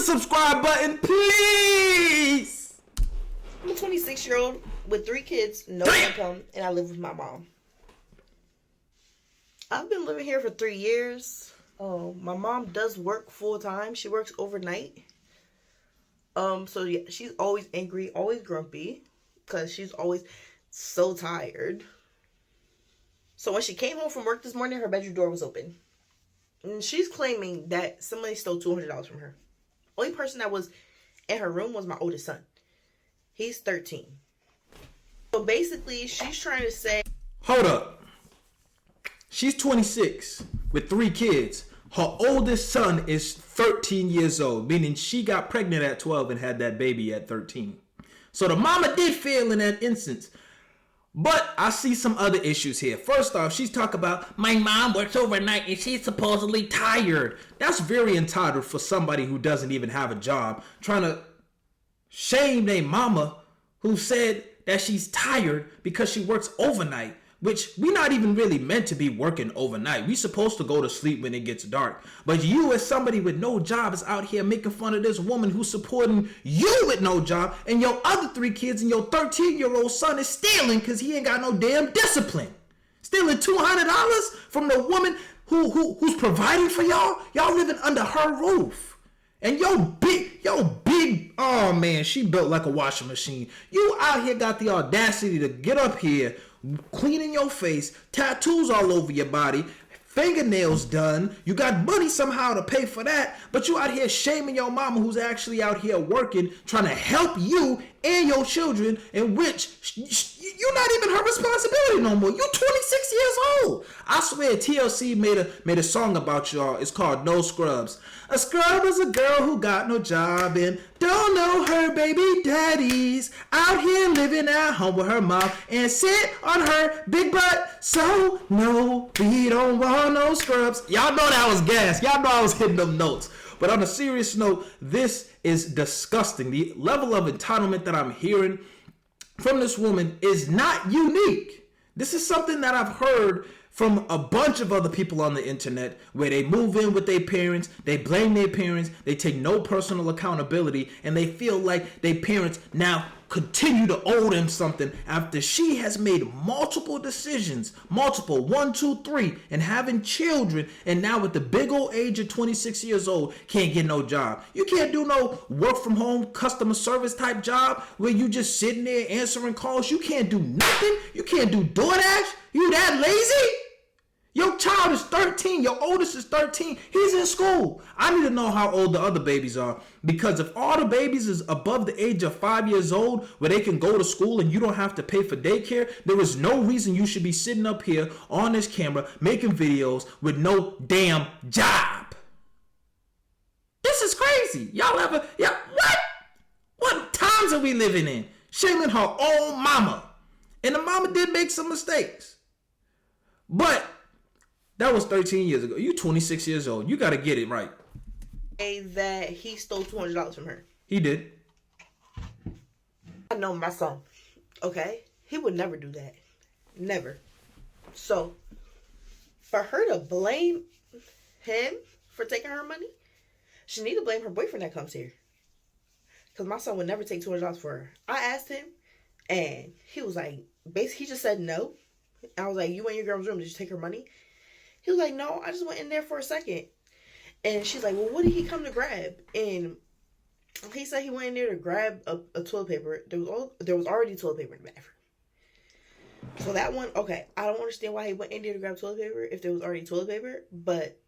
the subscribe button, please. I'm a 26-year-old with 3 kids, no income, and I live with my mom. I've been living here for 3 years. My mom does work full time. She works overnight. So yeah, she's always angry, always grumpy, because she's always so tired. So when she came home from work this morning, her bedroom door was open. And she's claiming that somebody stole $200 from her. Only person that was in her room was my oldest son. He's 13. So basically, she's trying to say... Hold up. She's 26 with 3 kids. Her oldest son is 13 years old, meaning she got pregnant at 12 and had that baby at 13. So the mama did fail in that instance. But I see some other issues here. First off, she's talking about, my mom works overnight and she's supposedly tired. That's very entitled for somebody who doesn't even have a job. Trying to shame their mama who said that she's tired because she works overnight. Which we not even really meant to be working overnight. We supposed to go to sleep when it gets dark. But you as somebody with no job is out here making fun of this woman who's supporting you with no job. And your other 3 kids and your 13-year-old son is stealing because he ain't got no damn discipline. Stealing $200 from the woman who's providing for y'all. Y'all living under her roof. And yo big, oh man, she built like a washing machine. You out here got the audacity to get up here, cleaning your face, tattoos all over your body, fingernails done. You got money somehow to pay for that, but you out here shaming your mama who's actually out here working, trying to help you and your children, in which you're not even her responsibility no more. You're 26 years old. I swear TLC made a song about y'all. It's called No Scrubs. A scrub is a girl who got no job and don't know her baby daddies. Out here living at home with her mom and sit on her big butt. So no, we don't want no scrubs. Y'all know that was gas. Y'all know I was hitting them notes. But on a serious note, this is disgusting. The level of entitlement that I'm hearing from this woman is not unique. This is something that I've heard from a bunch of other people on the internet, where they move in with their parents, they blame their parents, they take no personal accountability, and they feel like their parents now continue to owe them something after she has made multiple decisions, 1, 2, 3, and having children, and now at the big old age of 26 years old, can't get no job. You can't do no work from home customer service type job where you just sitting there answering calls. You can't do nothing. You can't do DoorDash. You that lazy? Your child is 13. Your oldest is 13. He's in school. I need to know how old the other babies are, because if all the babies is above the age of 5 years old where they can go to school and you don't have to pay for daycare, there is no reason you should be sitting up here on this camera making videos with no damn job. This is crazy. What times are we living in? Shaming her own mama. And the mama did make some mistakes. But that was 13 years ago. You 26 years old. You got to get it right. That he stole $200 from her. He did. I know my son. Okay? He would never do that. Never. So, for her to blame him for taking her money, she need to blame her boyfriend that comes here. Because my son would never take $200 for her. I asked him, and he was like, basically, he just said no. I was like, you in your girl's room, did you take her money? He was like, no, I just went in there for a second. And she's like, well, what did he come to grab? And he said he went in there to grab a toilet paper. There was already toilet paper in the bathroom. So that one, okay, I don't understand why he went in there to grab toilet paper if there was already toilet paper, but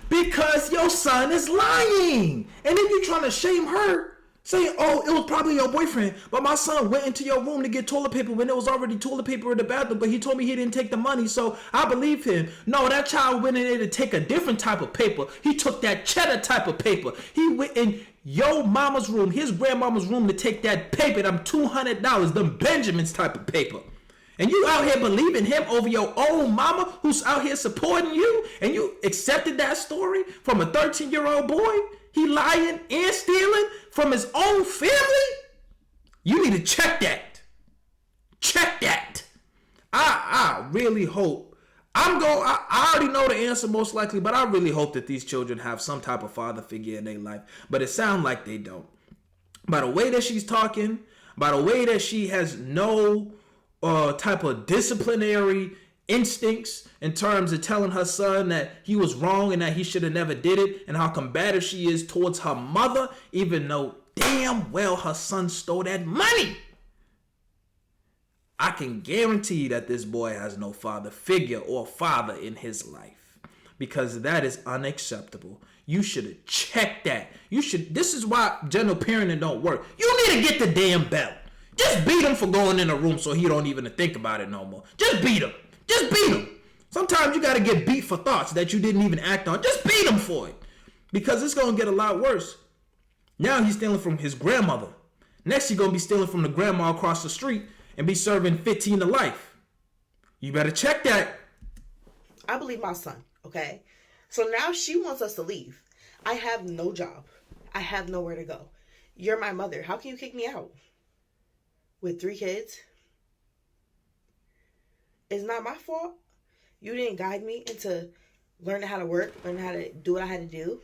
because your son is lying. And then you trying to shame her, saying, oh, it was probably your boyfriend, but my son went into your room to get toilet paper when there was already toilet paper in the bathroom, but he told me he didn't take the money, so I believe him. No, that child went in there to take a different type of paper. He took that cheddar type of paper. He went in your mama's room, his grandmama's room, to take that paper, them $200, them Benjamins type of paper. And you out here believing him over your own mama who's out here supporting you, and you accepted that story from a 13-year-old boy? He lying and stealing from his own family? You need to check that. Check that. I really hope I already know the answer most likely, but I really hope that these children have some type of father figure in their life. But it sounds like they don't. By the way that she's talking, by the way that she has no type of disciplinary instincts in terms of telling her son that he was wrong and that he should have never did it, and how combative she is towards her mother, even though damn well her son stole that money. I can guarantee that this boy has no father figure or father in his life, because that is unacceptable. You should have checked that. This is why general parenting don't work. You need to get the damn belt. Just beat him for going in a room so he don't even think about it no more. Just beat him. Just beat him. Sometimes you got to get beat for thoughts that you didn't even act on. Just beat him for it, because it's going to get a lot worse. Now he's stealing from his grandmother. Next he's going to be stealing from the grandma across the street and be serving 15 to life. You better check that. I believe my son, okay? So now she wants us to leave. I have no job. I have nowhere to go. You're my mother. How can you kick me out? With 3 kids? It's not my fault. You didn't guide me into learning how to work, learning how to do what I had to do.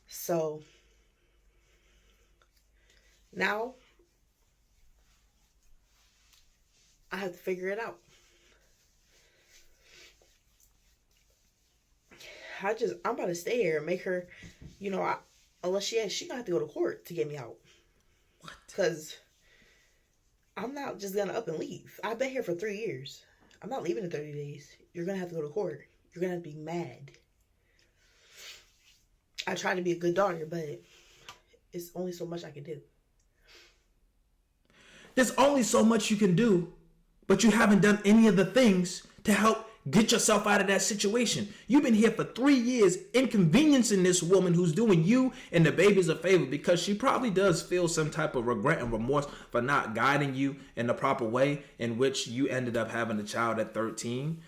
So now I have to figure it out. I'm about to stay here and make her, unless she gonna have to go to court to get me out. What? Because I'm not just gonna up and leave. I've been here for 3 years. I'm not leaving in 30 days. You're gonna have to go to court. You're gonna have to be mad. I try to be a good daughter, but it's only so much I can do. There's only so much you can do, but you haven't done any of the things to help get yourself out of that situation. You've been here for 3 years, inconveniencing this woman who's doing you and the babies a favor, because she probably does feel some type of regret and remorse for not guiding you in the proper way in which you ended up having a child at 13.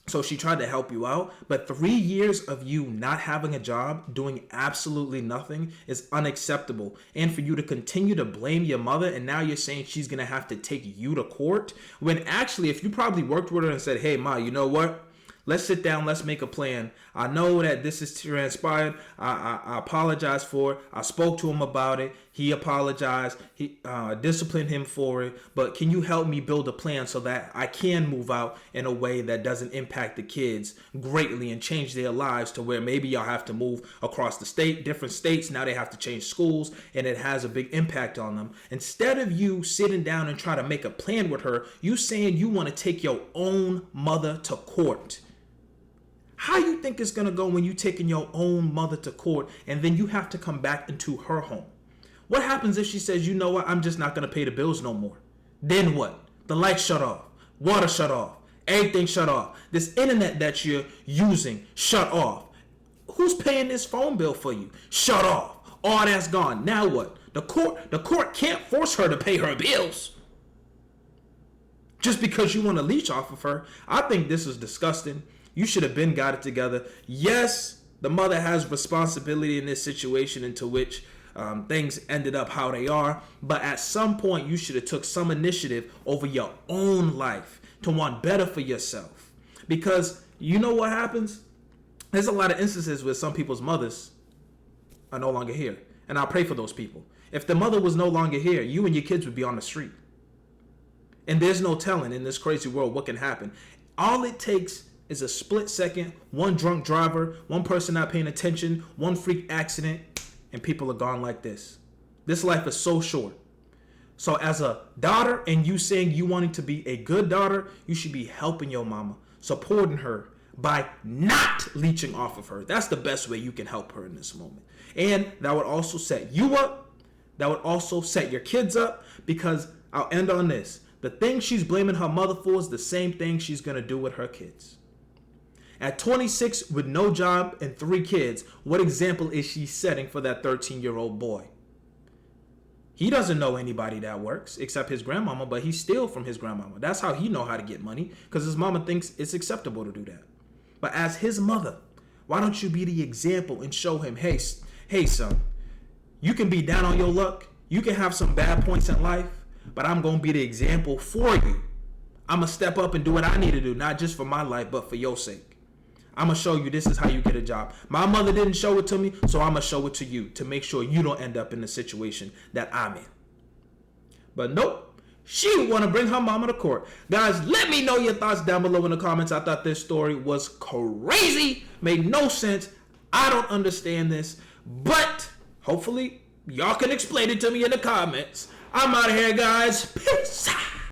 So she tried to help you out, but 3 years of you not having a job, doing absolutely nothing, is unacceptable. And for you to continue to blame your mother, and now you're saying she's going to have to take you to court, when actually, if you probably worked with her and said, hey, Ma, you know what? Let's sit down. Let's make a plan. I know that this is transpired. I apologize for it. I spoke to him about it. He apologized. He disciplined him for it. But can you help me build a plan so that I can move out in a way that doesn't impact the kids greatly and change their lives, to where maybe y'all have to move across the state, different states. Now they have to change schools, and it has a big impact on them. Instead of you sitting down and try to make a plan with her, you saying you want to take your own mother to court. How you think it's going to go when you taking your own mother to court and then you have to come back into her home? What happens if she says, you know what, I'm just not going to pay the bills no more? Then what? The lights shut off. Water shut off. Everything shut off. This internet that you're using shut off. Who's paying this phone bill for you? Shut off. All that's gone. Now what? The court can't force her to pay her bills just because you want to leech off of her. I think this is disgusting. You should have got it together. Yes, the mother has responsibility in this situation into which things ended up how they are. But at some point, you should have took some initiative over your own life to want better for yourself. Because you know what happens? There's a lot of instances where some people's mothers are no longer here. And I pray for those people. If the mother was no longer here, you and your kids would be on the street. And there's no telling in this crazy world what can happen. All it takes is a split second, one drunk driver, one person not paying attention, one freak accident, and people are gone like this. This life is so short. So as a daughter, and you saying you wanting to be a good daughter, you should be helping your mama, supporting her by not leeching off of her. That's the best way you can help her in this moment. And that would also set you up. That would also set your kids up, because I'll end on this. The thing she's blaming her mother for is the same thing she's going to do with her kids. At 26 with no job and 3 kids, what example is she setting for that 13-year-old boy? He doesn't know anybody that works except his grandmama, but he steals from his grandmama. That's how he know how to get money, because his mama thinks it's acceptable to do that. But as his mother, why don't you be the example and show him, hey son, you can be down on your luck. You can have some bad points in life, but I'm going to be the example for you I'm going to step up and do what I need to do, not just for my life, but for your sake. I'm going to show you this is how you get a job. My mother didn't show it to me, so I'm going to show it to you to make sure you don't end up in the situation that I'm in. But nope, she want to bring her mama to court. Guys, let me know your thoughts down below in the comments. I thought this story was crazy, made no sense. I don't understand this, but hopefully y'all can explain it to me in the comments. I'm out of here, guys. Peace.